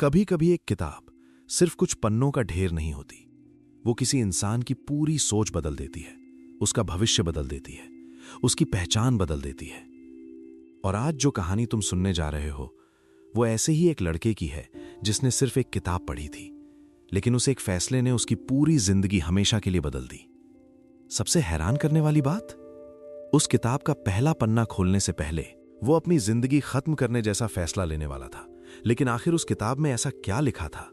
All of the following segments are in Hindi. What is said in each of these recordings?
कभी कभी एक किताब सिर्फ कुछ पन्नों का ढेर नहीं होती, वो किसी इंसान की पूरी सोच बदल देती है, उसका भविष्य बदल देती है, उसकी पहचान बदल देती है। और आज जो कहानी तुम सुनने जा रहे हो वो ऐसे ही एक लड़के की है जिसने सिर्फ एक किताब पढ़ी थी, लेकिन उस एक फैसले ने उसकी पूरी जिंदगी हमेशा के लिए बदल दी। सबसे हैरान करने वाली बात, उस किताब का पहला पन्ना खोलने से पहले वो अपनी जिंदगी खत्म करने जैसा फैसला लेने वाला था, लेकिन आखिर उस किताब में ऐसा क्या लिखा था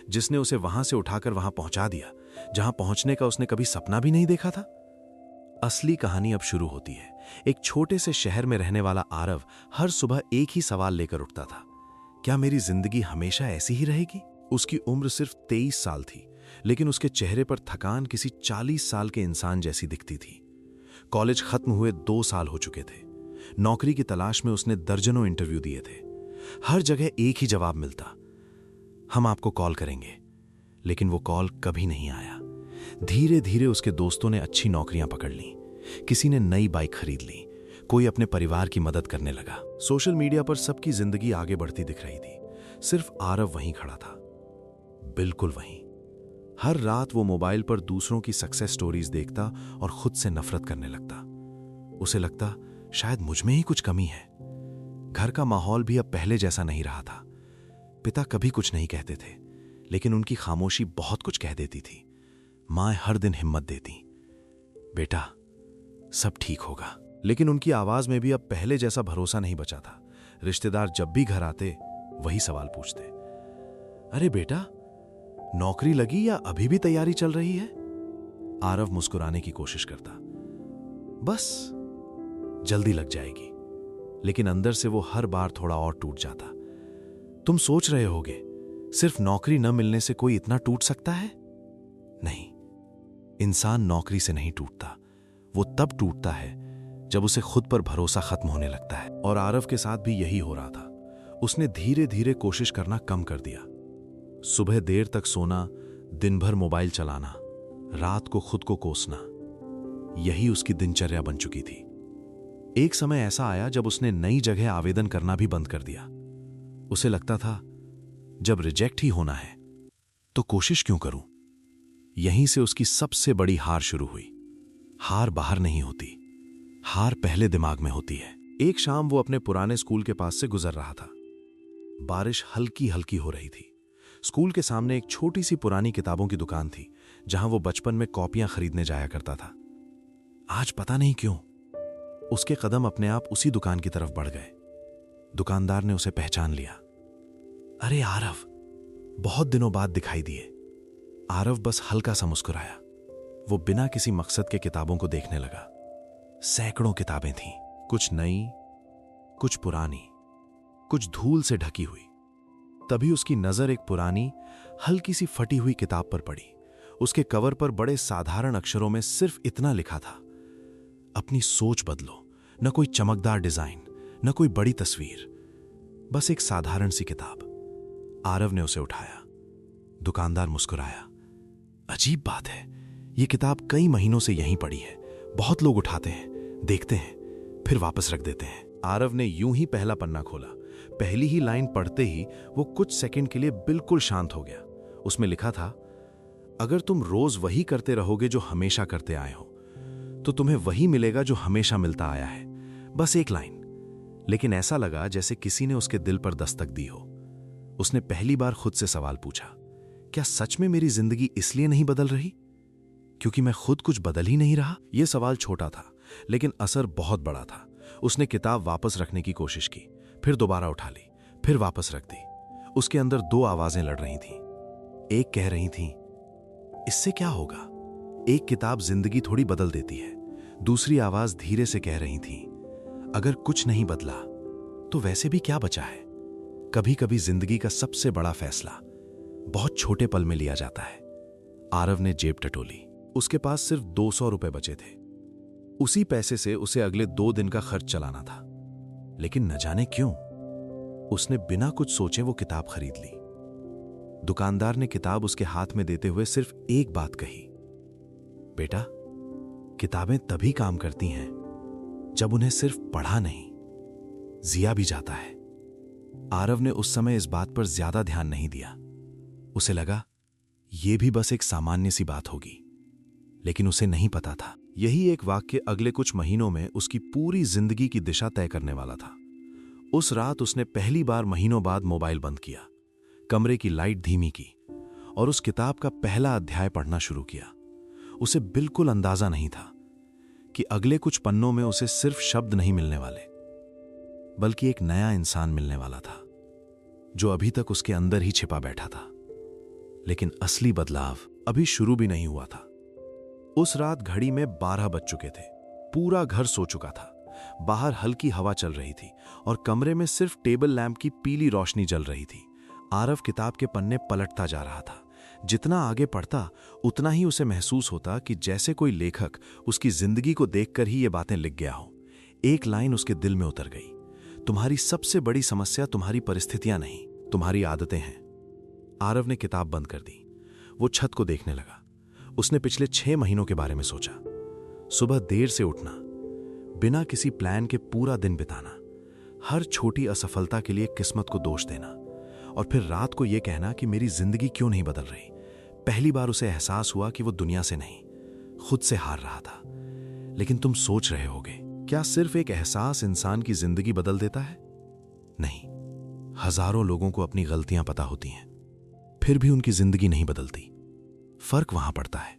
जिसने उसे वहां से उठाकर वहां पहुंचा दिया जहां पहुंचने का उसने कभी सपना भी नहीं देखा था। असली कहानी अब शुरू होती है। एक छोटे से शहर में रहने वाला आरव हर सुबह एक ही सवाल लेकर उठता था, क्या मेरी जिंदगी हमेशा ऐसी ही रहेगी? उसकी उम्र सिर्फ 23 साल थी, लेकिन उसके चेहरे पर थकान किसी 40 साल के इंसान जैसी दिखती थी। कॉलेज खत्म हुए 2 साल हो चुके थे। नौकरी की तलाश में उसने दर्जनों इंटरव्यू दिए थे। हर जगह एक ही जवाब मिलता, हम आपको कॉल करेंगे। लेकिन वो कॉल कभी नहीं आया। धीरे धीरे उसके दोस्तों ने अच्छी नौकरियां पकड़ ली, किसी ने नई बाइक खरीद ली, कोई अपने परिवार की मदद करने लगा। सोशल मीडिया पर सबकी जिंदगी आगे बढ़ती दिख रही थी, सिर्फ आरव वहीं खड़ा था, बिल्कुल वहीं। हर रात वो मोबाइल पर दूसरों की सक्सेस स्टोरीज देखता और खुद से नफरत करने लगता। उसे लगता शायद मुझ में ही कुछ कमी है। घर का माहौल भी अब पहले जैसा नहीं रहा था। पिता कभी कुछ नहीं कहते थे, लेकिन उनकी खामोशी बहुत कुछ कह देती थी। मां हर दिन हिम्मत देती, बेटा सब ठीक होगा, लेकिन उनकी आवाज में भी अब पहले जैसा भरोसा नहीं बचा था। रिश्तेदार जब भी घर आते वही सवाल पूछते, अरे बेटा नौकरी लगी या अभी भी तैयारी चल रही है? आरव मुस्कुराने की कोशिश करता, बस जल्दी लग जाएगी, लेकिन अंदर से वो हर बार थोड़ा और टूट जाता। तुम सोच रहे होगे सिर्फ नौकरी न मिलने से कोई इतना टूट सकता है? नहीं, इंसान नौकरी से नहीं टूटता, वो तब टूटता है जब उसे खुद पर भरोसा खत्म होने लगता है। और आरव के साथ भी यही हो रहा था। उसने धीरे धीरे कोशिश करना कम कर दिया। सुबह देर तक सोना, दिन भर मोबाइल चलाना, रात को खुद को कोसना, यही उसकी दिनचर्या बन चुकी थी। एक समय ऐसा आया जब उसने नई जगह आवेदन करना भी बंद कर दिया। उसे लगता था जब रिजेक्ट ही होना है तो कोशिश क्यों करूं? यहीं से उसकी सबसे बड़ी हार शुरू हुई। हार बाहर नहीं होती, हार पहले दिमाग में होती है। एक शाम वो अपने पुराने स्कूल के पास से गुजर रहा था। बारिश हल्की हल्की हो रही थी। स्कूल के सामने एक छोटी सी पुरानी किताबों की दुकान थी जहां वो बचपन में कॉपियां खरीदने जाया करता था। आज पता नहीं क्यों उसके कदम अपने आप उसी दुकान की तरफ बढ़ गए। दुकानदार ने उसे पहचान लिया। अरे आरव, बहुत दिनों बाद दिखाई दिए। आरव बस हल्का सा मुस्कुराया। वो बिना किसी मकसद के किताबों को देखने लगा। सैकड़ों किताबें थीं, कुछ नई, कुछ पुरानी, कुछ धूल से ढकी हुई। तभी उसकी नजर एक पुरानी हल्की सी फटी हुई किताब पर पड़ी। उसके कवर पर बड़े साधारण अक्षरों में सिर्फ इतना लिखा था, अपनी सोच बदलो। न कोई चमकदार डिजाइन, न कोई बड़ी तस्वीर, बस एक साधारण सी किताब। आरव ने उसे उठाया। दुकानदार मुस्कुराया। अजीब बात है, यह किताब कई महीनों से यहीं पड़ी है। बहुत लोग उठाते हैं, देखते हैं, फिर वापस रख देते हैं। आरव ने यूं ही पहला पन्ना खोला। पहली ही लाइन पढ़ते ही वो कुछ सेकंड के लिए बिल्कुल शांत हो गया। उसमें लिखा था, अगर तुम रोज वही करते रहोगे जो हमेशा करते आए हो तो तुम्हें वही मिलेगा जो हमेशा मिलता आया है। बस एक लाइन, लेकिन ऐसा लगा जैसे किसी ने उसके दिल पर दस्तक दी हो। उसने पहली बार खुद से सवाल पूछा, क्या सच में मेरी जिंदगी इसलिए नहीं बदल रही क्योंकि मैं खुद कुछ बदल ही नहीं रहा? यह सवाल छोटा था, लेकिन असर बहुत बड़ा था। उसने किताब वापस रखने की कोशिश की, फिर दोबारा उठा ली, फिर वापस रख दी। उसके अंदर 2 आवाजें लड़ रही थीं। एक कह रही थी, इससे क्या होगा, एक किताब जिंदगी थोड़ी बदल देती है। दूसरी आवाज धीरे से कह रही थी, अगर कुछ नहीं बदला तो वैसे भी क्या बचा है। कभी कभी जिंदगी का सबसे बड़ा फैसला बहुत छोटे पल में लिया जाता है। आरव ने जेब टटोली। उसके पास सिर्फ 200 रुपए बचे थे। उसी पैसे से उसे अगले 2 दिन का खर्च चलाना था। लेकिन न जाने क्यों उसने बिना कुछ सोचे वो किताब खरीद ली। दुकानदार ने किताब उसके हाथ में देते हुए सिर्फ एक बात कही, बेटा किताबें तभी काम करती हैं जब उन्हें सिर्फ पढ़ा नहीं, जिया भी जाता है। आरव ने उस समय इस बात पर ज्यादा ध्यान नहीं दिया। उसे लगा यह भी बस एक सामान्य सी बात होगी, लेकिन उसे नहीं पता था यही एक वाक्य अगले कुछ महीनों में उसकी पूरी जिंदगी की दिशा तय करने वाला था। उस रात उसने पहली बार महीनों बाद मोबाइल बंद किया, कमरे की लाइट धीमी की और उस किताब का पहला अध्याय पढ़ना शुरू किया। उसे बिल्कुल अंदाजा नहीं था कि अगले कुछ पन्नों में उसे सिर्फ शब्द नहीं मिलने वाले, बल्कि एक नया इंसान मिलने वाला था जो अभी तक उसके अंदर ही छिपा बैठा था। लेकिन असली बदलाव अभी शुरू भी नहीं हुआ था। उस रात घड़ी में 12 बज चुके थे। पूरा घर सो चुका था। बाहर हल्की हवा चल रही थी और कमरे में सिर्फ टेबल लैंप की पीली रोशनी जल रही थी। आरव किताब के पन्ने पलटता जा रहा था। जितना आगे पढ़ता उतना ही उसे महसूस होता कि जैसे कोई लेखक उसकी जिंदगी को देखकर ही ये बातें लिख गया हो। एक लाइन उसके दिल में उतर गई, तुम्हारी सबसे बड़ी समस्या तुम्हारी परिस्थितियां नहीं, तुम्हारी आदतें हैं। आरव ने किताब बंद कर दी। वो छत को देखने लगा। उसने पिछले 6 महीनों के बारे में सोचा। सुबह देर से उठना, बिना किसी प्लान के पूरा दिन बिताना, हर छोटी असफलता के लिए किस्मत को दोष देना और फिर रात को यह कहना कि मेरी जिंदगी क्यों नहीं बदल रही। पहली बार उसे एहसास हुआ कि वो दुनिया से नहीं, खुद से हार रहा था। लेकिन तुम सोच रहे होगे, क्या सिर्फ एक एहसास इंसान की जिंदगी बदल देता है? नहीं, हजारों लोगों को अपनी गलतियां पता होती हैं, फिर भी उनकी जिंदगी नहीं बदलती। फर्क वहां पड़ता है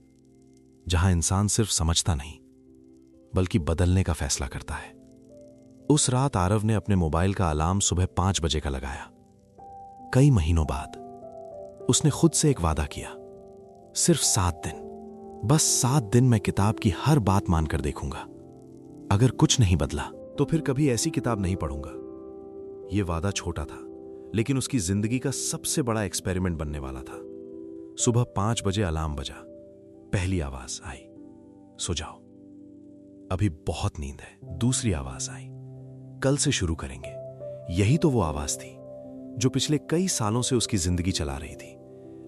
जहां इंसान सिर्फ समझता नहीं, बल्कि बदलने का फैसला करता है। उस रात आरव ने अपने मोबाइल का अलार्म सुबह 5 बजे का लगाया। कई महीनों बाद उसने खुद से एक वादा किया, सिर्फ 7 दिन, बस 7 दिन मैं किताब की हर बात मानकर देखूंगा। अगर कुछ नहीं बदला तो फिर कभी ऐसी किताब नहीं पढ़ूंगा। यह वादा छोटा था, लेकिन उसकी जिंदगी का सबसे बड़ा एक्सपेरिमेंट बनने वाला था। सुबह 5 बजे अलार्म बजा। पहली आवाज आई, सो जाओ, अभी बहुत नींद है। दूसरी आवाज आई, कल से शुरू करेंगे। यही तो वो आवाज थी जो पिछले कई सालों से उसकी जिंदगी चला रही थी।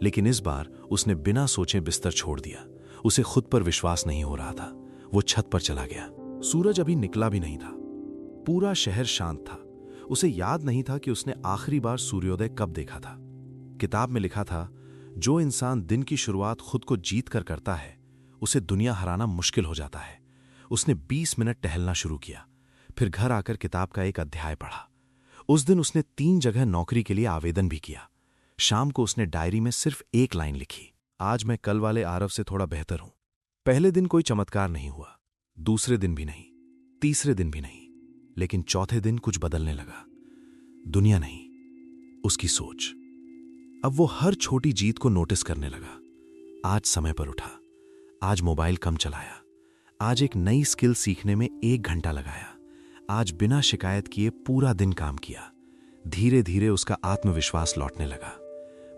लेकिन इस बार उसने बिना सोचे बिस्तर छोड़ दिया। उसे खुद पर विश्वास नहीं हो रहा था। वो छत पर चला गया। सूरज अभी निकला भी नहीं था। पूरा शहर शांत था। उसे याद नहीं था कि उसने आखिरी बार सूर्योदय कब देखा था। किताब में लिखा था, जो इंसान दिन की शुरुआत खुद को जीत कर करता है, उसे दुनिया हराना मुश्किल हो जाता है। उसने 20 मिनट टहलना शुरू किया, फिर घर आकर किताब का एक अध्याय पढ़ा। उस दिन उसने 3 जगह नौकरी के लिए आवेदन भी किया। शाम को उसने डायरी में सिर्फ एक लाइन लिखी, आज मैं कल वाले आरव से थोड़ा बेहतर हूं। पहले दिन कोई चमत्कार नहीं हुआ, दूसरे दिन भी नहीं, तीसरे दिन भी नहीं, लेकिन चौथे दिन कुछ बदलने लगा। दुनिया नहीं, उसकी सोच। अब वो हर छोटी जीत को नोटिस करने लगा। आज समय पर उठा, आज मोबाइल कम चलाया, आज एक नई स्किल सीखने में 1 घंटा लगाया, आज बिना शिकायत किए पूरा दिन काम किया। धीरे धीरे उसका आत्मविश्वास लौटने लगा।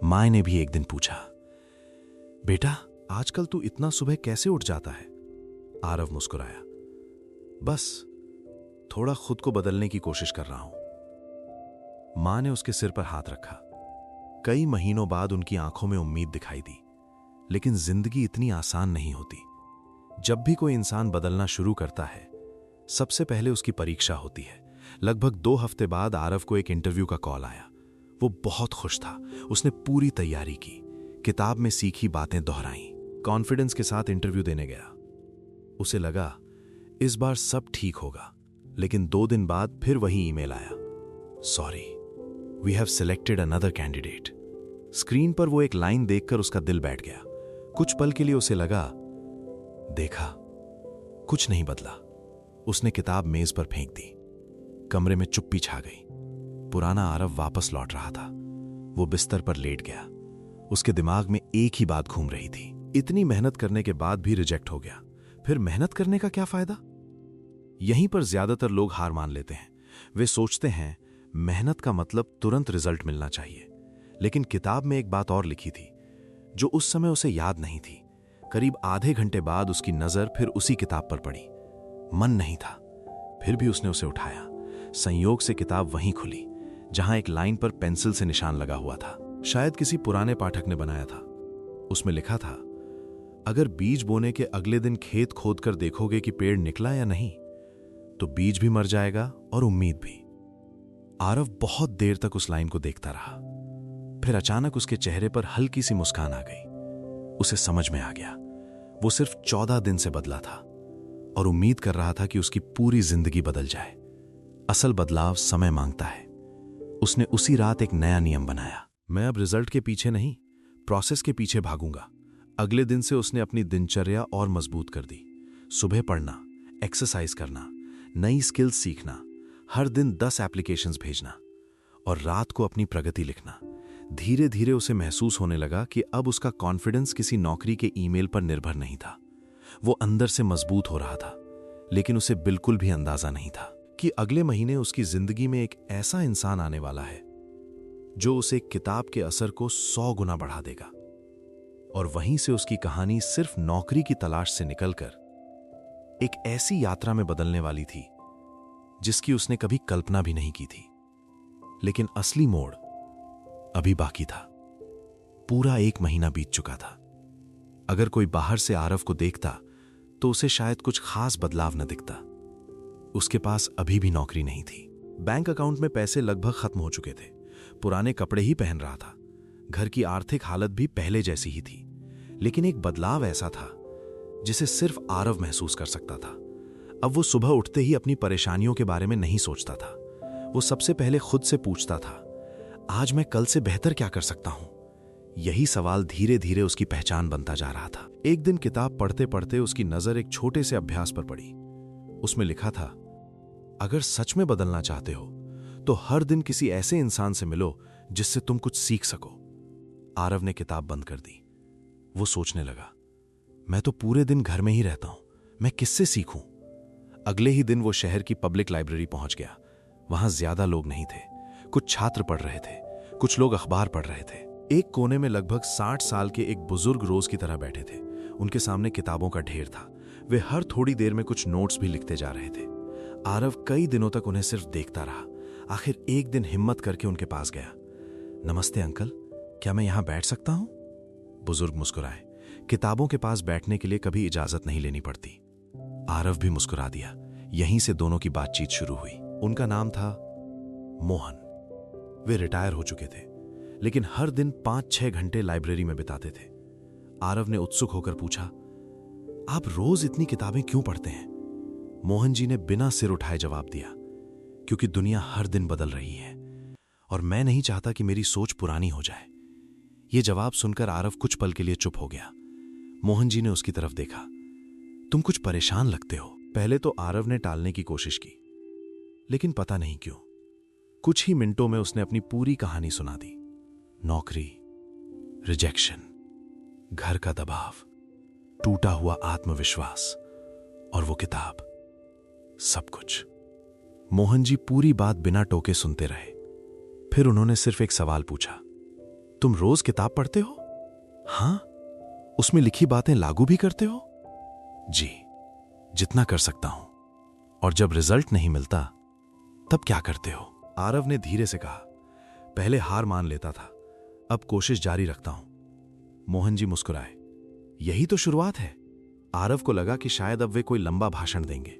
माँ ने भी एक दिन पूछा, बेटा आजकल तू इतना सुबह कैसे उठ जाता है? आरव मुस्कुराया, बस थोड़ा खुद को बदलने की कोशिश कर रहा हूं। माँ ने उसके सिर पर हाथ रखा। कई महीनों बाद उनकी आंखों में उम्मीद दिखाई दी। लेकिन जिंदगी इतनी आसान नहीं होती। जब भी कोई इंसान बदलना शुरू करता है, सबसे पहले उसकी परीक्षा होती है। लगभग 2 हफ्ते बाद आरव को एक इंटरव्यू का कॉल आया। वो बहुत खुश था। उसने पूरी तैयारी की, किताब में सीखी बातें दोहराई, कॉन्फिडेंस के साथ इंटरव्यू देने गया। उसे लगा इस बार सब ठीक होगा। लेकिन 2 दिन बाद फिर वही ईमेल आया, sorry, we have selected another candidate. Screen पर वो एक लाइन देखकर उसका दिल बैठ गया। कुछ पल के लिए उसे लगा, देखा, कुछ नहीं बदला। उसने किताब मेज पर फेंक दी। कमरे में चुप्पी छा गई। पुराना आरव वापस लौट रहा था। वो बिस्तर पर लेट गया। उसके दिमाग में एक ही बात घूम रही थी, इतनी मेहनत करने के बाद भी रिजेक्ट हो गया, फिर मेहनत करने का क्या फायदा? यहीं पर ज्यादातर लोग हार मान लेते हैं। वे सोचते हैं मेहनत का मतलब तुरंत रिजल्ट मिलना चाहिए। लेकिन किताब में एक बात और लिखी थी जो उस समय उसे याद नहीं थी। करीब आधे घंटे बाद उसकी नजर फिर उसी किताब पर पड़ी। मन नहीं था, फिर भी उसने उसे उठाया। संयोग से किताब वहीं खुली जहां एक लाइन पर पेंसिल से निशान लगा हुआ था। शायद किसी पुराने पाठक ने बनाया था। उसमें लिखा था, अगर बीज बोने के अगले दिन खेत खोदकर देखोगे कि पेड़ निकला या नहीं, तो बीज भी मर जाएगा और उम्मीद भी। आरव बहुत देर तक उस लाइन को देखता रहा। फिर अचानक उसके चेहरे पर हल्की सी मुस्कान आ गई। उसे समझ में आ गया, वो सिर्फ 14 दिन से बदला था और उम्मीद कर रहा था कि उसकी पूरी जिंदगी बदल जाए। असल बदलाव समय मांगता है। उसने उसी रात एक नया नियम बनाया। मैं अब रिजल्ट के पीछे नहीं, प्रोसेस के पीछे भागूंगा। अगले दिन से उसने अपनी दिनचर्या और मजबूत कर दी। सुबह पढ़ना, एक्सरसाइज करना, नई स्किल्स सीखना, हर दिन 10 एप्लीकेशंस भेजना और रात को अपनी प्रगति लिखना। धीरे धीरे उसे महसूस होने लगा कि अब उसका कॉन्फिडेंस किसी नौकरी के ईमेल पर निर्भर नहीं था। वो अंदर से मजबूत हो रहा था, लेकिन उसे बिल्कुल भी अंदाजा नहीं था कि अगले महीने उसकी जिंदगी में एक ऐसा इंसान आने वाला है जो उसे किताब के असर को 100 गुना बढ़ा देगा। और वहीं से उसकी कहानी सिर्फ नौकरी की तलाश से निकलकर एक ऐसी यात्रा में बदलने वाली थी जिसकी उसने कभी कल्पना भी नहीं की थी। लेकिन असली मोड़ अभी बाकी था। पूरा 1 महीना बीत चुका था। अगर कोई बाहर से आरव को देखता तो उसे शायद कुछ खास बदलाव न दिखता। उसके पास अभी भी नौकरी नहीं थी। बैंक अकाउंट में पैसे लगभग खत्म हो चुके थे। पुराने कपड़े ही पहन रहा था। घर की आर्थिक हालत भी पहले जैसी ही थी। लेकिन एक बदलाव ऐसा था जिसे सिर्फ आरव महसूस कर सकता था। अब वो सुबह उठते ही अपनी परेशानियों के बारे में नहीं सोचता था। वो सबसे पहले खुद से पूछता था, आज मैं कल से बेहतर क्या कर सकता हूं? यही सवाल धीरे धीरे उसकी पहचान बनता जा रहा था। एक दिन किताब पढ़ते पढ़ते उसकी नजर एक छोटे से अभ्यास पर पड़ी। उसमें लिखा था, अगर सच में बदलना चाहते हो तो हर दिन किसी ऐसे इंसान से मिलो जिससे तुम कुछ सीख सको। आरव ने किताब बंद कर दी। वो सोचने लगा, मैं तो पूरे दिन घर में ही रहता हूं, मैं किससे सीखूं? अगले ही दिन वो शहर की पब्लिक लाइब्रेरी पहुंच गया। वहां ज्यादा लोग नहीं थे। कुछ छात्र पढ़ रहे थे, कुछ लोग अखबार पढ़ रहे थे। एक कोने में लगभग 60 साल के एक बुजुर्ग रोज की तरह बैठे थे। उनके सामने किताबों का ढेर था। वे हर थोड़ी देर में कुछ नोट्स भी लिखते जा रहे थे। आरव कई दिनों तक उन्हें सिर्फ देखता रहा। आखिर एक दिन हिम्मत करके उनके पास गया। नमस्ते अंकल, क्या मैं यहां बैठ सकता हूं? बुजुर्ग मुस्कुराए। किताबों के पास बैठने के लिए कभी इजाजत नहीं लेनी पड़ती। आरव भी मुस्कुरा दिया। यहीं से दोनों की बातचीत शुरू हुई। उनका नाम था मोहन। वे रिटायर हो चुके थे, लेकिन हर दिन 5-6 घंटे लाइब्रेरी में बिताते थे। आरव ने उत्सुक होकर पूछा, आप रोज इतनी किताबें क्यों पढ़ते हैं? मोहन जी ने बिना सिर उठाए जवाब दिया, क्योंकि दुनिया हर दिन बदल रही है और मैं नहीं चाहता कि मेरी सोच पुरानी हो जाए। यह जवाब सुनकर आरव कुछ पल के लिए चुप हो गया। मोहन जी ने उसकी तरफ देखा। तुम कुछ परेशान लगते हो। पहले तो आरव ने टालने की कोशिश की, लेकिन पता नहीं क्यों कुछ ही मिनटों में उसने अपनी पूरी कहानी सुना दी। नौकरी, रिजेक्शन, घर का दबाव, टूटा हुआ आत्मविश्वास और वो किताब, सब कुछ। मोहन जी पूरी बात बिना टोके सुनते रहे। फिर उन्होंने सिर्फ एक सवाल पूछा, तुम रोज किताब पढ़ते हो? हां। उसमें लिखी बातें लागू भी करते हो? जी, जितना कर सकता हूं। और जब रिजल्ट नहीं मिलता तब क्या करते हो? आरव ने धीरे से कहा, पहले हार मान लेता था, अब कोशिश जारी रखता हूं। मोहन जी मुस्कुराए। यही तो शुरुआत है। आरव को लगा कि शायद अब वे कोई लंबा भाषण देंगे,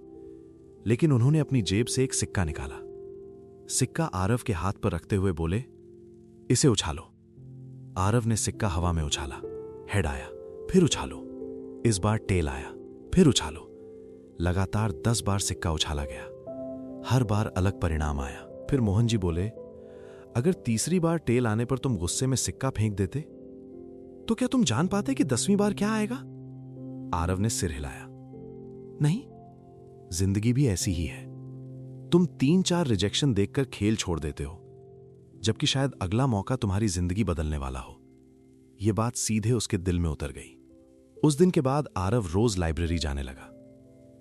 लेकिन उन्होंने अपनी जेब से एक सिक्का निकाला। सिक्का आरव के हाथ पर रखते हुए बोले, इसे उछालो। आरव ने सिक्का हवा में उछाला। हेड आया, फिर उछालो। इस बार टेल आया, फिर उछालो। लगातार 10 बार सिक्का उछाला गया। हर बार अलग परिणाम आया। फिर मोहन जी बोले, अगर तीसरी बार टेल आने पर तुम गुस्से में सिक्का फेंक देते तो क्या तुम जान पाते कि 10वीं बार क्या आएगा? आरव ने सिर हिलाया। नहीं, जिंदगी भी ऐसी ही है। तुम 3-4 रिजेक्शन देखकर खेल छोड़ देते हो, जबकि शायद अगला मौका तुम्हारी जिंदगी बदलने वाला हो। यह बात सीधे उसके दिल में उतर गई। उस दिन के बाद आरव रोज लाइब्रेरी जाने लगा।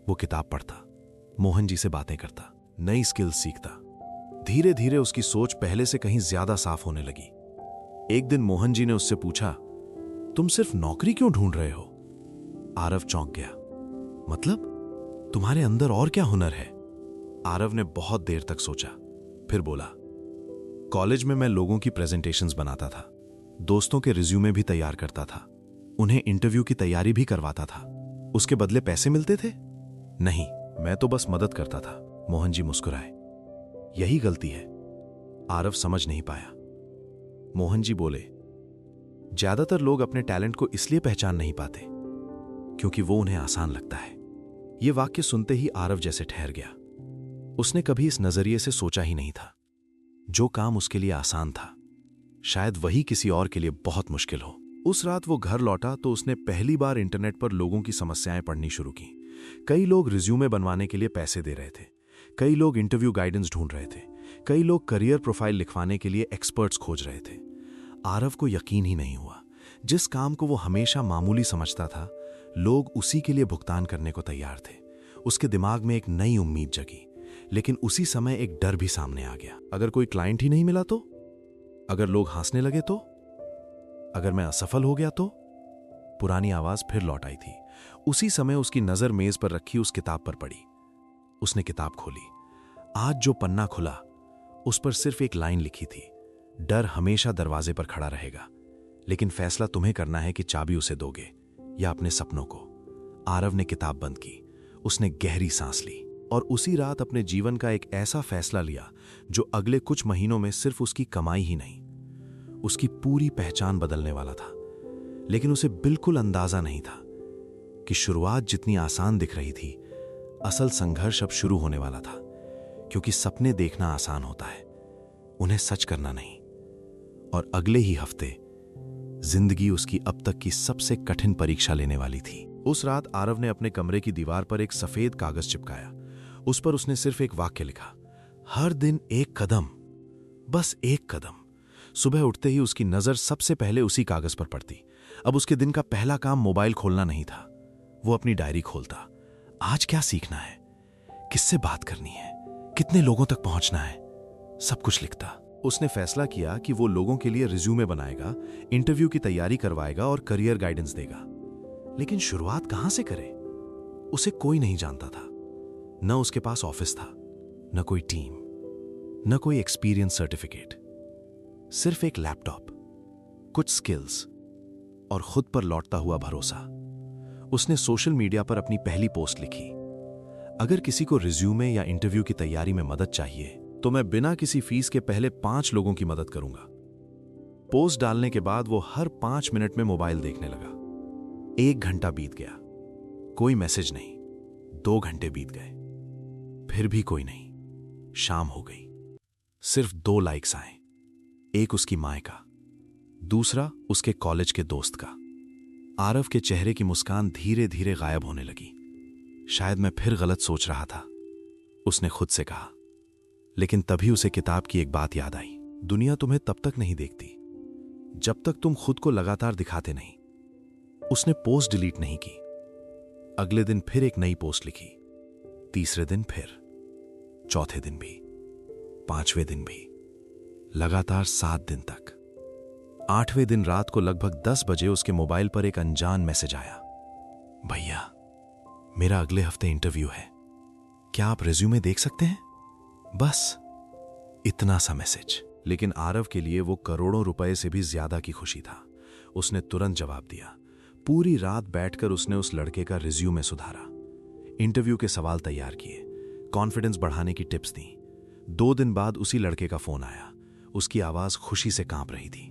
वो किताब पढ़ता, मोहन जी से बातें करता, नई स्किल्स सीखता। धीरे धीरे उसकी सोच पहले से कहीं ज्यादा साफ होने लगी। एक दिन मोहन जी ने उससे पूछा, तुम सिर्फ नौकरी क्यों ढूंढ रहे हो? आरव चौंक गया। मतलब तुम्हारे अंदर और क्या हुनर है? आरव ने बहुत देर तक सोचा, फिर बोला, कॉलेज में मैं लोगों की प्रेजेंटेशंस बनाता था, दोस्तों के रिज्यूमे भी तैयार करता था, उन्हें इंटरव्यू की तैयारी भी करवाता था। उसके बदले पैसे मिलते थे? नहीं, मैं तो बस मदद करता था। मोहन जी मुस्कुराए। यही गलती है। आरव समझ नहीं पाया। मोहन जी बोले, ज्यादातर लोग अपने टैलेंट को इसलिए पहचान नहीं पाते क्योंकि वो उन्हें आसान लगता है। यह वाक्य सुनते ही आरव जैसे ठहर गया। उसने कभी इस नजरिए से सोचा ही नहीं था। जो काम उसके लिए आसान था, शायद वही किसी और के लिए बहुत मुश्किल हो। उस रात वो घर लौटा तो उसने पहली बार इंटरनेट पर लोगों की समस्याएं पढ़नी शुरू की। कई लोग रिज्यूमे बनवाने के लिए पैसे दे रहे थे, कई लोग इंटरव्यू गाइडेंस ढूंढ रहे थे, कई लोग करियर प्रोफाइल लिखवाने के लिए एक्सपर्ट्स खोज रहे थे। आरव को यकीन ही नहीं हुआ। जिस काम को वो हमेशा मामूली समझता था, लोग उसी के लिए भुगतान करने को तैयार थे। उसके दिमाग में एक नई उम्मीद जगी, लेकिन उसी समय एक डर भी सामने आ गया। अगर कोई क्लाइंट ही नहीं मिला तो? अगर लोग हंसने लगे तो? अगर मैं असफल हो गया तो? पुरानी आवाज फिर लौट आई थी। उसी समय उसकी नजर मेज पर रखी उस किताब पर पड़ी। उसने किताब खोली। आज जो पन्ना खुला, उस पर सिर्फ एक लाइन लिखी थी, डर हमेशा दरवाजे पर खड़ा रहेगा, लेकिन फैसला तुम्हें करना है कि चाबी उसे दोगे या अपने सपनों को। आरव ने किताब बंद की। उसने गहरी सांस ली और उसी रात अपने जीवन का एक ऐसा फैसला लिया जो अगले कुछ महीनों में सिर्फ उसकी कमाई ही नहीं, उसकी पूरी पहचान बदलने वाला था। लेकिन उसे बिल्कुल अंदाजा नहीं था कि शुरुआत जितनी आसान दिख रही थी, असल संघर्ष अब शुरू होने वाला था। क्योंकि सपने देखना आसान होता है, उन्हें सच करना नहीं। और अगले ही हफ्ते जिंदगी उसकी अब तक की सबसे कठिन परीक्षा लेने वाली थी। उस रात आरव ने अपने कमरे की दीवार पर एक सफेद कागज चिपकाया। उस पर उसने सिर्फ एक वाक्य लिखा, हर दिन एक कदम, बस एक कदम। सुबह उठते ही उसकी नजर सबसे पहले उसी कागज पर पड़ती। अब उसके दिन का पहला काम मोबाइल खोलना नहीं था। वो अपनी डायरी खोलता। आज क्या सीखना है, किससे बात करनी है, कितने लोगों तक पहुंचना है, सब कुछ लिखता। उसने फैसला किया कि वो लोगों के लिए रिज्यूमे बनाएगा, इंटरव्यू की तैयारी करवाएगा और करियर गाइडेंस देगा। लेकिन शुरुआत कहां से करे? उसे कोई नहीं जानता था। न उसके पास ऑफिस था, न कोई टीम, न कोई एक्सपीरियंस सर्टिफिकेट, सिर्फ एक लैपटॉप, कुछ स्किल्स और खुद पर लौटता हुआ भरोसा। उसने सोशल मीडिया पर अपनी पहली पोस्ट लिखी, अगर किसी को रिज्यूमे या इंटरव्यू की तैयारी में मदद चाहिए तो मैं बिना किसी फीस के पहले 5 लोगों की मदद करूंगा। पोस्ट डालने के बाद वो हर 5 मिनट में मोबाइल देखने लगा। 1 घंटा बीत गया, कोई मैसेज नहीं। 2 घंटे बीत गए, फिर भी कोई नहीं। शाम हो गई, सिर्फ 2 लाइक्स आए। एक उसकी मां का, दूसरा उसके कॉलेज के दोस्त का। आरव के चेहरे की मुस्कान धीरे धीरे गायब होने लगी। शायद मैं फिर गलत सोच रहा था, उसने खुद से कहा। लेकिन तभी उसे किताब की एक बात याद आई, दुनिया तुम्हें तब तक नहीं देखती जब तक तुम खुद को लगातार दिखाते नहीं। उसने पोस्ट डिलीट नहीं की। अगले दिन फिर एक नई पोस्ट लिखी, तीसरे दिन फिर, चौथे दिन भी, 5वें दिन भी, लगातार 7 दिन तक। 8वें दिन रात को लगभग 10 बजे उसके मोबाइल पर एक अनजान मैसेज आया, भैया मेरा अगले हफ्ते इंटरव्यू है, क्या आप रिज्यूमे देख सकते हैं? बस इतना सा मैसेज। लेकिन आरव के लिए वो करोड़ों रुपए से भी ज्यादा की खुशी था। उसने तुरंत जवाब दिया। पूरी रात बैठकर उसने उस लड़के का रिज्यूमे सुधारा, इंटरव्यू के सवाल तैयार किए, कॉन्फिडेंस बढ़ाने की टिप्स दी। 2 दिन बाद उसी लड़के का फोन आया। उसकी आवाज खुशी से कांप रही थी,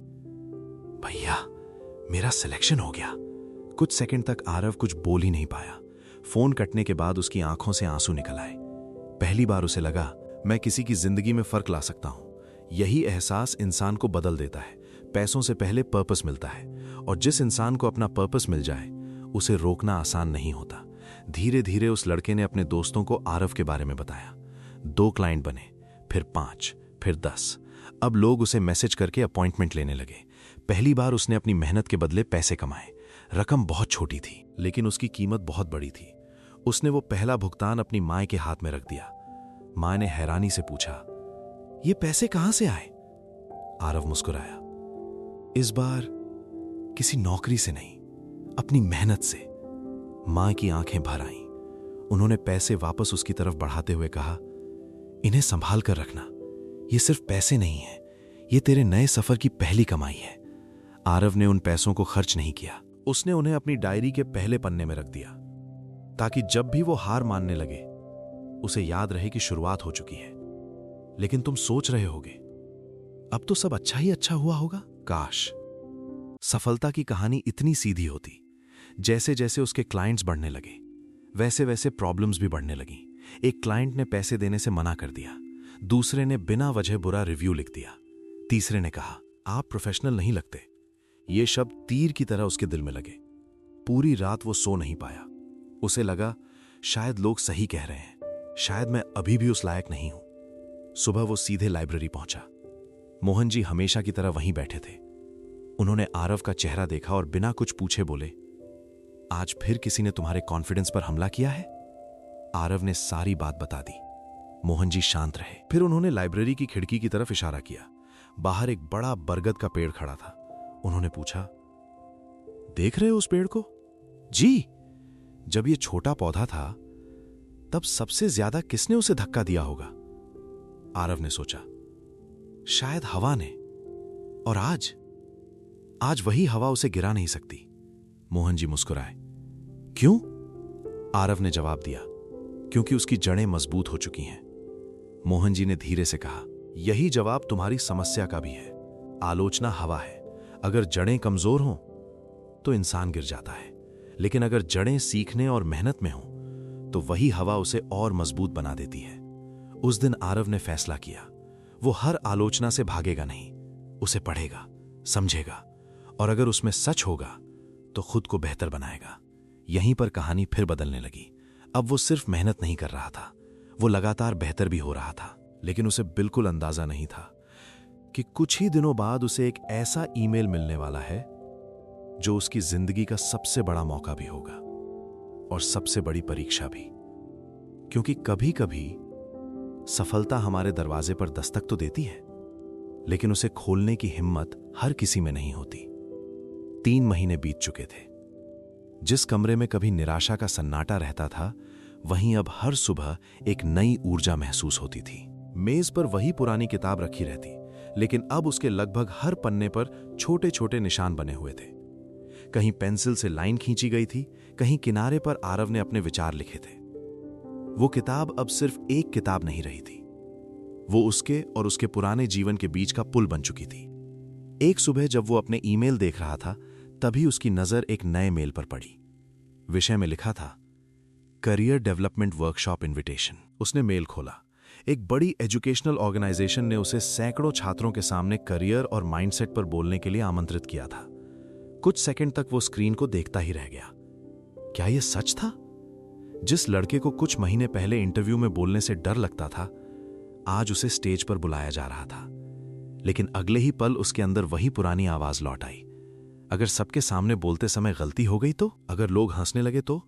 भैया मेरा सिलेक्शन हो गया। कुछ सेकंड तक आरव कुछ बोल ही नहीं पाया। फोन कटने के बाद उसकी आंखों से आंसू निकल आए। पहली बार उसे लगा, मैं किसी की जिंदगी में फर्क ला सकता हूं। यही एहसास इंसान को बदल देता है। पैसों से पहले पर्पस मिलता है, और जिस इंसान को अपना पर्पस मिल जाए उसे रोकना आसान नहीं होता। धीरे धीरे उस लड़के ने अपने दोस्तों को आरव के बारे में बताया। 2 क्लाइंट बने, फिर 5, फिर 10। अब लोग उसे मैसेज करके अपॉइंटमेंट लेने लगे। पहली बार उसने अपनी मेहनत के बदले पैसे कमाए। रकम बहुत छोटी थी, लेकिन उसकी कीमत बहुत बड़ी थी। उसने वो पहला भुगतान अपनी मां के हाथ में रख दिया। मां ने हैरानी से पूछा, ये पैसे कहां से आए? आरव मुस्कुराया, इस बार किसी नौकरी से नहीं, अपनी मेहनत से। मां की आंखें भर आईं। उन्होंने पैसे वापस उसकी तरफ बढ़ाते हुए कहा, इन्हें संभाल कर रखना, ये सिर्फ पैसे नहीं है, ये तेरे नए सफर की पहली कमाई है। आरव ने उन पैसों को खर्च नहीं किया। उसने उन्हें अपनी डायरी के पहले पन्ने में रख दिया, ताकि जब भी वो हार मानने लगे उसे याद रहे कि शुरुआत हो चुकी है। लेकिन तुम सोच रहे होगे, अब तो सब अच्छा ही अच्छा हुआ होगा। काश सफलता की कहानी इतनी सीधी होती। जैसे जैसे उसके क्लाइंट्स बढ़ने लगे, वैसे वैसे प्रॉब्लम्स भी बढ़ने लगी। एक क्लाइंट ने पैसे देने से मना कर दिया, दूसरे ने बिना वजह बुरा रिव्यू लिख दिया, तीसरे ने कहा आप प्रोफेशनल नहीं लगते। ये शब्द तीर की तरह उसके दिल में लगे। पूरी रात वो सो नहीं पाया। उसे लगा शायद लोग सही कह रहे हैं, शायद मैं अभी भी उस लायक नहीं हूं। सुबह वो सीधे लाइब्रेरी पहुंचा। मोहन जी हमेशा की तरह वहीं बैठे थे। उन्होंने आरव का चेहरा देखा और बिना कुछ पूछे बोले, आज फिर किसी ने तुम्हारे कॉन्फिडेंस पर हमला किया है? आरव ने सारी बात बता दी। मोहन जी शांत रहे। फिर उन्होंने लाइब्रेरी की खिड़की की तरफ इशारा किया। बाहर एक बड़ा बरगद का पेड़ खड़ा था। उन्होंने पूछा, देख रहे हो उस पेड़ को? जी। जब ये छोटा पौधा था तब सबसे ज्यादा किसने उसे धक्का दिया होगा? आरव ने सोचा, शायद हवा ने। और आज वही हवा उसे गिरा नहीं सकती। मोहन जी मुस्कुराए। क्यों? आरव ने जवाब दिया, क्योंकि उसकी जड़ें मजबूत हो चुकी हैं। मोहन जी ने धीरे से कहा, यही जवाब तुम्हारी समस्या का भी है। आलोचना हवा है। अगर जड़ें कमजोर हों तो इंसान गिर जाता है, लेकिन अगर जड़ें सीखने और मेहनत में हों तो वही हवा उसे और मजबूत बना देती है। उस दिन आरव ने फैसला किया, वो हर आलोचना से भागेगा नहीं, उसे पढ़ेगा, समझेगा, और अगर उसमें सच होगा तो खुद को बेहतर बनाएगा। यहीं पर कहानी फिर बदलने लगी। अब वो सिर्फ मेहनत नहीं कर रहा था, वो लगातार बेहतर भी हो रहा था। लेकिन उसे बिल्कुल अंदाजा नहीं था कि कुछ ही दिनों बाद उसे एक ऐसा ईमेल मिलने वाला है जो उसकी जिंदगी का सबसे बड़ा मौका भी होगा और सबसे बड़ी परीक्षा भी। क्योंकि कभी कभी सफलता हमारे दरवाजे पर दस्तक तो देती है, लेकिन उसे खोलने की हिम्मत हर किसी में नहीं होती। 3 महीने बीत चुके थे। जिस कमरे में कभी निराशा का सन्नाटा रहता था, वहीं अब हर सुबह एक नई ऊर्जा महसूस होती थी। मेज पर वही पुरानी किताब रखी रहती, लेकिन अब उसके लगभग हर पन्ने पर छोटे छोटे निशान बने हुए थे। कहीं पेंसिल से लाइन खींची गई थी, कहीं किनारे पर आरव ने अपने विचार लिखे थे। वो किताब अब सिर्फ एक किताब नहीं रही थी, वो उसके और उसके पुराने जीवन के बीच का पुल बन चुकी थी। एक सुबह जब वो अपने ईमेल देख रहा था, तभी उसकी नजर एक नए मेल पर पड़ी। विषय में लिखा था, करियर डेवलपमेंट वर्कशॉप इनविटेशन। उसने मेल खोला। एक बड़ी एजुकेशनल ऑर्गेनाइजेशन ने उसे सैकड़ों छात्रों के सामने करियर और माइंडसेट पर बोलने के लिए आमंत्रित किया था। कुछ सेकंड तक वो स्क्रीन को देखता ही रह गया। क्या यह सच था? जिस लड़के को कुछ महीने पहले इंटरव्यू में बोलने से डर लगता था, आज उसे स्टेज पर बुलाया जा रहा था। लेकिन अगले ही पल उसके अंदर वही पुरानी आवाज लौट आई। अगर सबके सामने बोलते समय गलती हो गई तो? अगर लोग हंसने लगे तो?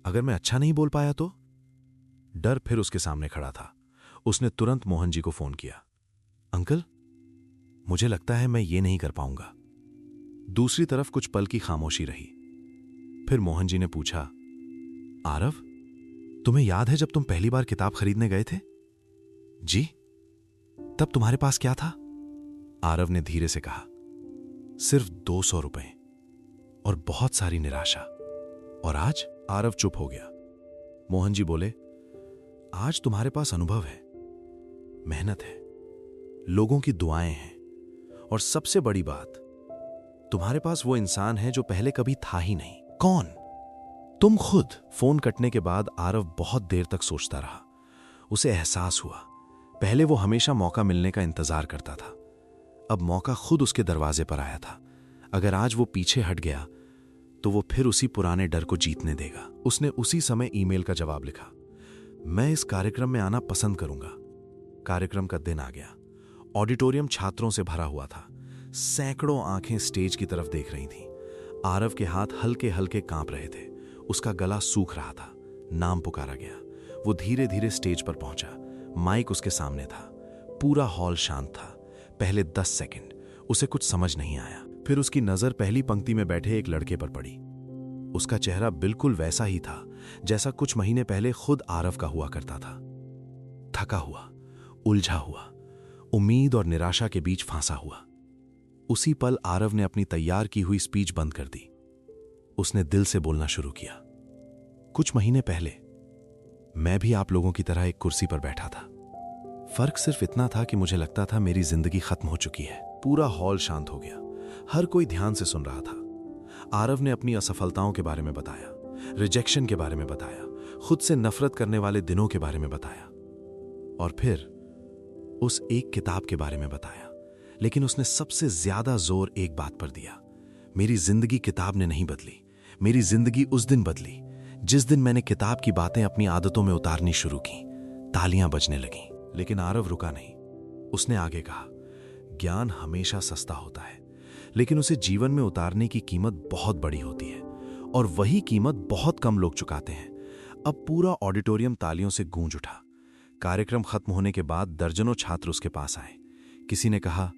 अगर मैं अच्छा नहीं बोल पाया तो? डर फिर उसके सामने खड़ा था। उसने तुरंत मोहन जी को फोन किया। अंकल, मुझे लगता है मैं ये नहीं कर पाऊंगा। दूसरी तरफ कुछ पल की खामोशी रही। फिर मोहन जी ने पूछा, आरव, तुम्हें याद है जब तुम पहली बार किताब खरीदने गए थे? जी। तब तुम्हारे पास क्या था? आरव ने धीरे से कहा, सिर्फ 200 रुपए और बहुत सारी निराशा। और आज? आरव चुप हो गया। मोहन जी बोले, आज तुम्हारे पास अनुभव है, मेहनत है, लोगों की दुआएं हैं, और सबसे बड़ी बात, तुम्हारे पास वो इंसान है जो पहले कभी था ही नहीं। कौन? तुम खुद। फोन कटने के बाद आरव बहुत देर तक सोचता रहा। उसे एहसास हुआ, पहले वो हमेशा मौका मिलने का इंतजार करता था, अब मौका खुद उसके दरवाजे पर आया था। अगर आज वो पीछे हट गया तो वो फिर उसी पुराने डर को जीतने देगा। उसने उसी समय ईमेल का जवाब लिखा, मैं इस कार्यक्रम में आना पसंद करूंगा। कार्यक्रम का दिन आ गया। ऑडिटोरियम छात्रों से भरा हुआ था। सैकड़ों आंखें स्टेज की तरफ देख रही थीं। आरव के हाथ हल्के हल्के कांप रहे थे। उसका गला सूख रहा था। नाम पुकारा गया। वो धीरे धीरे स्टेज पर पहुंचा। माइक उसके सामने था। पूरा हॉल शांत था। पहले 10 सेकंड उसे कुछ समझ नहीं आया। फिर उसकी नजर पहली पंक्ति में बैठे एक लड़के पर पड़ी। उसका चेहरा बिल्कुल वैसा ही था जैसा कुछ महीने पहले खुद आरव का हुआ करता था। थका हुआ, उलझा हुआ, उम्मीद और निराशा के बीच फांसा हुआ। उसी पल आरव ने अपनी तैयार की हुई स्पीच बंद कर दी। उसने दिल से बोलना शुरू किया, कुछ महीने पहले मैं भी आप लोगों की तरह एक कुर्सी पर बैठा था। फर्क सिर्फ इतना था कि मुझे लगता था मेरी जिंदगी खत्म हो चुकी है। पूरा हॉल शांत हो गया। हर कोई ध्यान से सुन रहा था। आरव ने अपनी असफलताओं के बारे में बताया, रिजेक्शन के बारे में बताया, खुद से नफरत करने वाले दिनों के बारे में बताया और फिर उस एक किताब के बारे में बताया। लेकिन उसने सबसे ज्यादा जोर एक बात पर दिया, मेरी जिंदगी किताब ने नहीं बदली, मेरी जिंदगी उस दिन बदली जिस दिन मैंने किताब की बातें अपनी आदतों में उतारनी शुरू की। तालियां बजने लगीं, लेकिन आरव रुका नहीं। उसने आगे कहा, ज्ञान हमेशा सस्ता होता है, लेकिन उसे जीवन में उतारने की कीमत बहुत बड़ी होती है और वही कीमत बहुत कम लोग चुकाते हैं। अब पूरा ऑडिटोरियम तालियों से गूंज उठा। कार्यक्रम खत्म होने के बाद दर्जनों छात्र उसके पास आए। किसी ने कहा,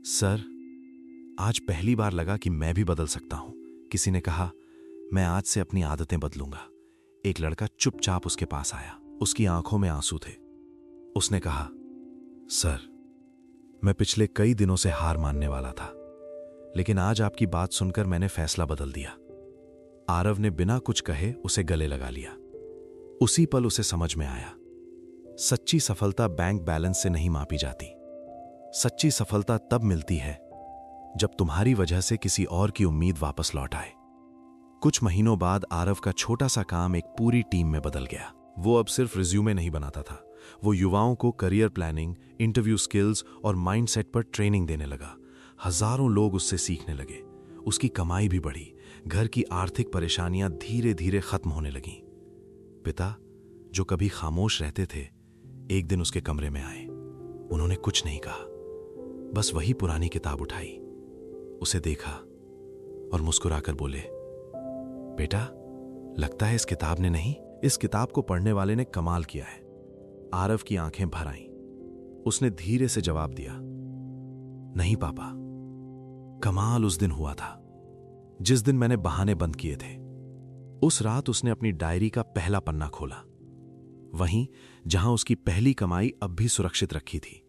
सर, आज पहली बार लगा कि मैं भी बदल सकता हूं। किसी ने कहा, मैं आज से अपनी आदतें बदलूंगा। एक लड़का चुपचाप उसके पास आया। उसकी आंखों में आंसू थे। उसने कहा, सर, मैं पिछले कई दिनों से हार मानने वाला था, लेकिन आज आपकी बात सुनकर मैंने फैसला बदल दिया। आरव ने बिना कुछ कहे उसे गले लगा लिया। उसी पल उसे समझ में आया, सच्ची सफलता बैंक बैलेंस से नहीं मापी जाती। सच्ची सफलता तब मिलती है जब तुम्हारी वजह से किसी और की उम्मीद वापस लौट आए। कुछ महीनों बाद आरव का छोटा सा काम एक पूरी टीम में बदल गया। वो अब सिर्फ रिज्यूमे नहीं बनाता था, वो युवाओं को करियर प्लानिंग, इंटरव्यू स्किल्स और माइंडसेट पर ट्रेनिंग देने लगा। हजारों लोग उससे सीखने लगे। उसकी कमाई भी बढ़ी। घर की आर्थिक परेशानियां धीरे धीरे खत्म होने लगीं। पिता, जो कभी खामोश रहते थे, एक दिन उसके कमरे में आए। उन्होंने कुछ नहीं कहा, बस वही पुरानी किताब उठाई, उसे देखा और मुस्कुराकर बोले, बेटा, लगता है इस किताब ने नहीं, इस किताब को पढ़ने वाले ने कमाल किया है। आरव की आंखें भर आईं। उसने धीरे से जवाब दिया, नहीं पापा, कमाल उस दिन हुआ था जिस दिन मैंने बहाने बंद किए थे। उस रात उसने अपनी डायरी का पहला पन्ना खोला, वहीं जहां उसकी पहली कमाई अब भी सुरक्षित रखी थी।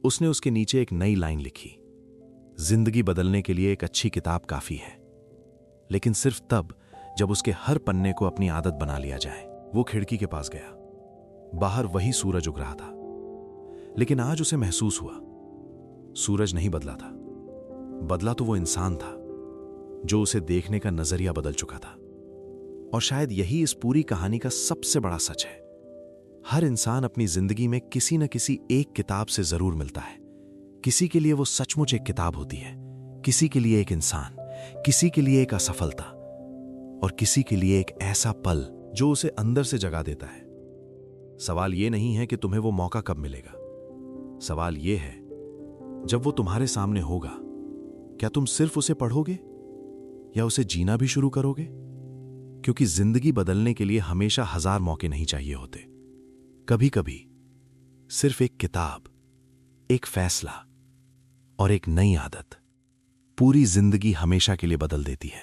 उसने उसके नीचे एक नई लाइन लिखी, जिंदगी बदलने के लिए एक अच्छी किताब काफी है, लेकिन सिर्फ तब जब उसके हर पन्ने को अपनी आदत बना लिया जाए। वो खिड़की के पास गया। बाहर वही सूरज उग रहा था, लेकिन आज उसे महसूस हुआ, सूरज नहीं बदला था, बदला तो वो इंसान था जो उसे देखने का नजरिया बदल चुका था। और शायद यही इस पूरी कहानी का सबसे बड़ा सच है। हर इंसान अपनी जिंदगी में किसी न किसी एक किताब से जरूर मिलता है। किसी के लिए वो सचमुच एक किताब होती है, किसी के लिए एक इंसान, किसी के लिए एक असफलता और किसी के लिए एक ऐसा पल जो उसे अंदर से जगा देता है। सवाल यह नहीं है कि तुम्हें वो मौका कब मिलेगा, सवाल यह है जब वो तुम्हारे सामने होगा, क्या तुम सिर्फ उसे पढ़ोगे या उसे जीना भी शुरू करोगे? क्योंकि जिंदगी बदलने के लिए हमेशा 1000 मौके नहीं चाहिए होते। कभी कभी सिर्फ एक किताब, एक फैसला और एक नई आदत पूरी जिंदगी हमेशा के लिए बदल देती है।